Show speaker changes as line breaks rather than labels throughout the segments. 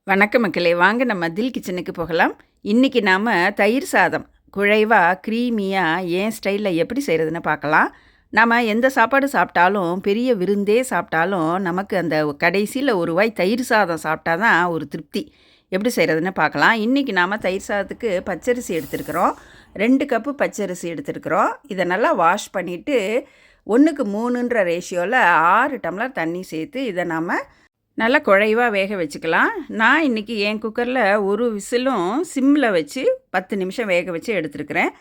வணக்கம் மக்களே, வாங்க நம்ம தில் கிச்சனுக்கு போகலாம். இன்றைக்கி நாம் தயிர் சாதம் குழைவாக க்ரீமியாக என் ஸ்டைலில் எப்படி செய்கிறதுன்னு பார்க்கலாம். நம்ம எந்த சாப்பாடு சாப்பிட்டாலும், பெரிய விருந்தே சாப்பிட்டாலும், நமக்கு அந்த கடைசியில் ஒரு வாய் தயிர் சாதம் சாப்பிட்டா தான் ஒரு திருப்தி. எப்படி செய்கிறதுன்னு பார்க்கலாம். இன்றைக்கி நாம் தயிர் சாதத்துக்கு பச்சரிசி எடுத்துருக்குறோம். 2 கப்பு பச்சரிசி எடுத்துருக்குறோம். இதை நல்லா வாஷ் பண்ணிவிட்டு 1க்கு 3ன்ற ரேஷியோவில் 6 டம்ளர் தண்ணி சேர்த்து இதை நாம் நல்லா குழைவாக வேக வச்சுக்கலாம். நான் இன்றைக்கி என் குக்கரில் ஒரு விசிலும் சிம்மில் வச்சு 10 நிமிஷம் வேக வச்சு எடுத்துருக்கிறேன்.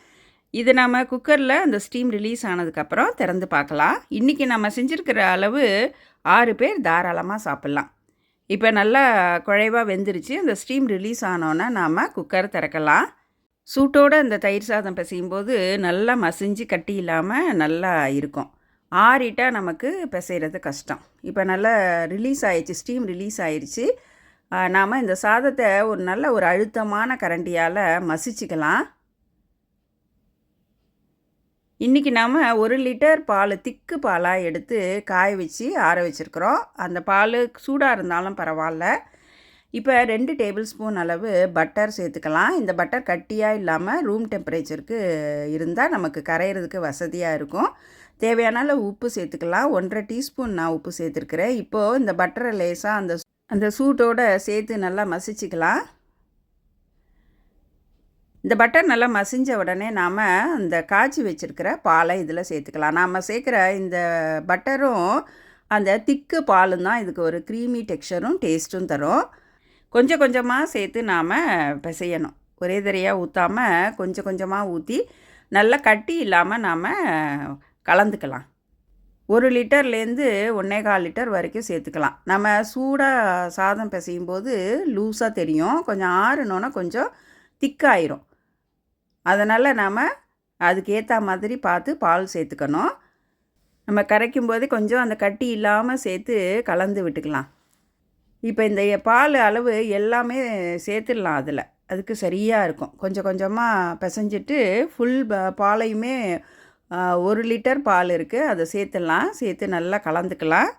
இது நம்ம குக்கரில் அந்த ஸ்டீம் ரிலீஸ் ஆனதுக்கப்புறம் திறந்து பார்க்கலாம். இன்றைக்கி நம்ம செஞ்சுருக்கிற அளவு 6 பேர் தாராளமாக சாப்பிட்லாம். இப்போ நல்லா குழைவாக வெந்துருச்சு. அந்த ஸ்டீம் ரிலீஸ் ஆனோன்னே நாம் குக்கர் திறக்கலாம். சூட்டோடு அந்த தயிர் சாதம் பிசையும் போது நல்லா மசிஞ்சு கட்டி இல்லாமல் நல்லா இருக்கும். ஆறிட்டால் நமக்கு பிசைகிறது கஷ்டம். இப்போ நல்லா ரிலீஸ் ஆயிடுச்சு, ஸ்டீம் ரிலீஸ் ஆயிடுச்சு. நாம் இந்த சாதத்தை ஒரு அழுத்தமான கரண்டியால் மசிச்சுக்கலாம். இன்றைக்கி நாம் 1 லிட்டர் பால் திக்கு பாலாக எடுத்து காய வச்சு ஆற வச்சுருக்குறோம். அந்த பால் சூடாக இருந்தாலும் பரவாயில்ல. இப்போ 2 டேபிள் ஸ்பூன் அளவு பட்டர் சேர்த்துக்கலாம். இந்த பட்டர் கட்டியாக இல்லாமல் ரூம் டெம்பரேச்சருக்கு இருந்தால் நமக்கு கரையிறதுக்கு வசதியாக இருக்கும். தேவையான அளவு உப்பு சேர்த்துக்கலாம். 1.5 டீஸ்பூன் நான் உப்பு சேர்த்துருக்குறேன். இப்போது இந்த பட்டரை லேசாக அந்த சூட்டோடு சேர்த்து நல்லா மசிச்சுக்கலாம். இந்த பட்டர் நல்லா மசிஞ்ச உடனே நாம் அந்த காய்ச்சி வச்சுருக்கிற பாலை இதில் சேர்த்துக்கலாம். நாம் சேர்க்குற இந்த பட்டரும் அந்த திக்கு பாலும் தான் இதுக்கு ஒரு க்ரீமி டெக்ஸ்சரும் டேஸ்ட்டும் தரும். கொஞ்சம் கொஞ்சமாக சேர்த்து நாம் பிசையணும். ஒரே தரையாக ஊற்றாமல் கொஞ்சம் கொஞ்சமாக ஊற்றி நல்லா கட்டி இல்லாமல் நாம் கலந்துக்கலாம். 1 லிட்டர்லேருந்து 1.25 லிட்டர் வரைக்கும் சேர்த்துக்கலாம். நம்ம சூடாக சாதம் பிசையும் போது லூஸாக தெரியும். கொஞ்சம் ஆறுனோன்னா கொஞ்சம் திக்காயிரும். அதனால் நாம் அதுக்கு ஏற்ற மாதிரி பார்த்து பால் சேர்த்துக்கணும். நம்ம கரைக்கும் போது கொஞ்சம் அந்த கட்டி இல்லாமல் சேர்த்து கலந்து விட்டுக்கலாம். இப்போ இந்த பால் அளவு எல்லாமே சேர்த்துடலாம். அதுக்கு சரியாக இருக்கும். கொஞ்சம் கொஞ்சமாக பிசைஞ்சிட்டு ஃபுல் பாலையுமே 1 லிட்டர் பால் இருக்குது, அதை சேர்த்துடலாம். சேர்த்து நல்லா கலந்துக்கலாம்.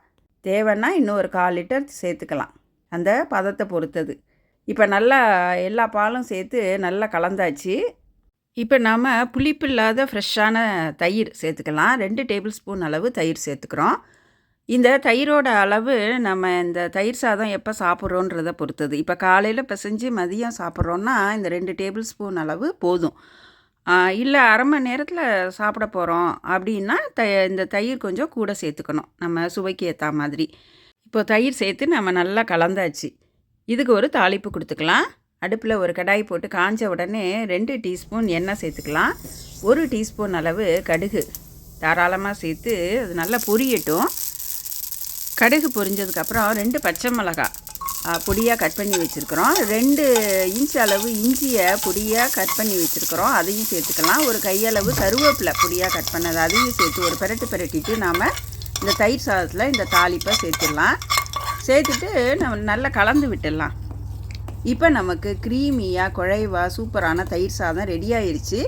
தேவைன்னா இன்னும் ஒரு 1/4 லிட்டர் சேர்த்துக்கலாம், அந்த பதத்தை பொறுத்தது. இப்போ நல்லா எல்லா பாலும் சேர்த்து நல்லா கலந்தாச்சு. இப்போ நாம் புளிப்பு இல்லாத ஃப்ரெஷ்ஷான தயிர் சேர்த்துக்கலாம். 2 டேபிள் ஸ்பூன் அளவு தயிர் சேர்த்துக்கிறோம். இந்த தயிரோட அளவு நம்ம இந்த தயிர் சாதம் எப்போ சாப்பிட்றோன்றதை பொறுத்தது. இப்போ காலையில் பிசைஞ்சு மதியம் சாப்பிட்றோன்னா இந்த 2 டேபிள் ஸ்பூன் அளவு போதும். இல்லை அரை மணி நேரத்தில் சாப்பிட போகிறோம் அப்படின்னா இந்த தயிர் கொஞ்சம் கூட சேர்த்துக்கணும், நம்ம சுவைக்கு ஏற்ற மாதிரி. இப்போ தயிர் சேர்த்து நம்ம நல்லா கலந்தாச்சு. இதுக்கு ஒரு தாளிப்பு கொடுத்துக்கலாம். அடுப்பில் ஒரு கடாய் போட்டு காஞ்ச உடனே 2 டீஸ்பூன் எண்ணெய் சேர்த்துக்கலாம். 1 டீஸ்பூன் அளவு கடுகு தாராளமாக சேர்த்து அது நல்லா பொரியட்டும். கடுகு பொரிஞ்சதுக்கப்புறம் 2 பச்சை மிளகாய் பொடியாக கட் பண்ணி வச்சுருக்குறோம். 2 இன்ச் அளவு இஞ்சியை பொடியாக கட் பண்ணி வச்சுருக்குறோம், அதையும் சேர்த்துக்கலாம். ஒரு கையளவு கருவேப்பிலை பொடியாக கட் பண்ணது அதையும் சேர்த்து ஒரு பிரட்டிட்டு நாம் இந்த தயிர் சாதத்தில் இந்த தாளிப்பை சேர்த்துடலாம். சேர்த்துட்டு நம்ம நல்லா கலந்து விட்டுடலாம். இப்போ நமக்கு க்ரீமியாக குழைவாக சூப்பரான தயிர் சாதம் ரெடி ஆயிடுச்சு.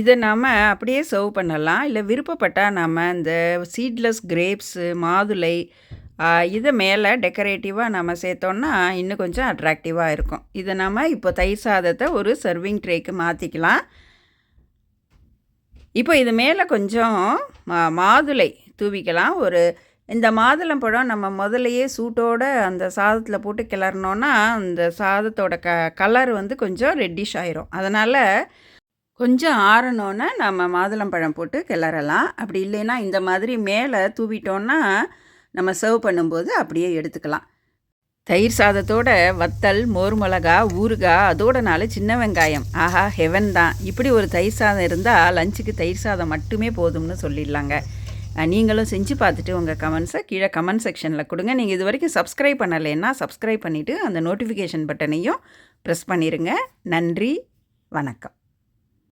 இதை நாம் அப்படியே சர்வ் பண்ணலாம். இல்லை விருப்பப்பட்டால் நம்ம இந்த சீட்லெஸ் கிரேப்ஸு, மாதுளை இதை மேலே டெக்கரேட்டிவாக நம்ம சேர்த்தோன்னா இன்னும் கொஞ்சம் அட்ராக்டிவாக இருக்கும். இதை நம்ம இப்போ தயிர் சாதத்தை ஒரு சர்விங் ட்ரேக்கு மாற்றிக்கலாம். இப்போ இது மேலே கொஞ்சம் மாதுளை தூவிக்கலாம். இந்த மாதுளம்பழம் நம்ம முதலையே சூட்டோடு அந்த சாதத்தில் போட்டு கிளறினோன்னா அந்த சாதத்தோட கலர் கொஞ்சம் ரெட்டிஷ் ஆயிரும். அதனால் கொஞ்சம் ஆறணுன்னா நம்ம மாதுளம்பழம் போட்டு கிளறலாம். அப்படி இல்லைன்னா இந்த மாதிரி மேலே தூவிட்டோன்னா நம்ம சர்வ் பண்ணும்போது அப்படியே எடுத்துக்கலாம். தயிர் சாதத்தோட வத்தல், மோர் மிளகா, ஊறுகாய், அதோட 4 சின்ன வெங்காயம், ஆஹா ஹெவன் தான். இப்படி ஒரு தயிர் சாதம் இருந்தால் லஞ்சுக்கு தயிர் சாதம் மட்டுமே போதும்னு சொல்லிடலாங்க. நீங்களும் செஞ்சு பார்த்துட்டு உங்கள் கமெண்ட்ஸை கீழே கமெண்ட் செக்ஷனில் கொடுங்க. நீங்கள் இது வரைக்கும் சப்ஸ்கிரைப் பண்ணலைன்னா சப்ஸ்கிரைப் பண்ணிவிட்டு அந்த நோட்டிஃபிகேஷன் பட்டனையும் ப்ரெஸ் பண்ணிடுங்க. நன்றி, வணக்கம்.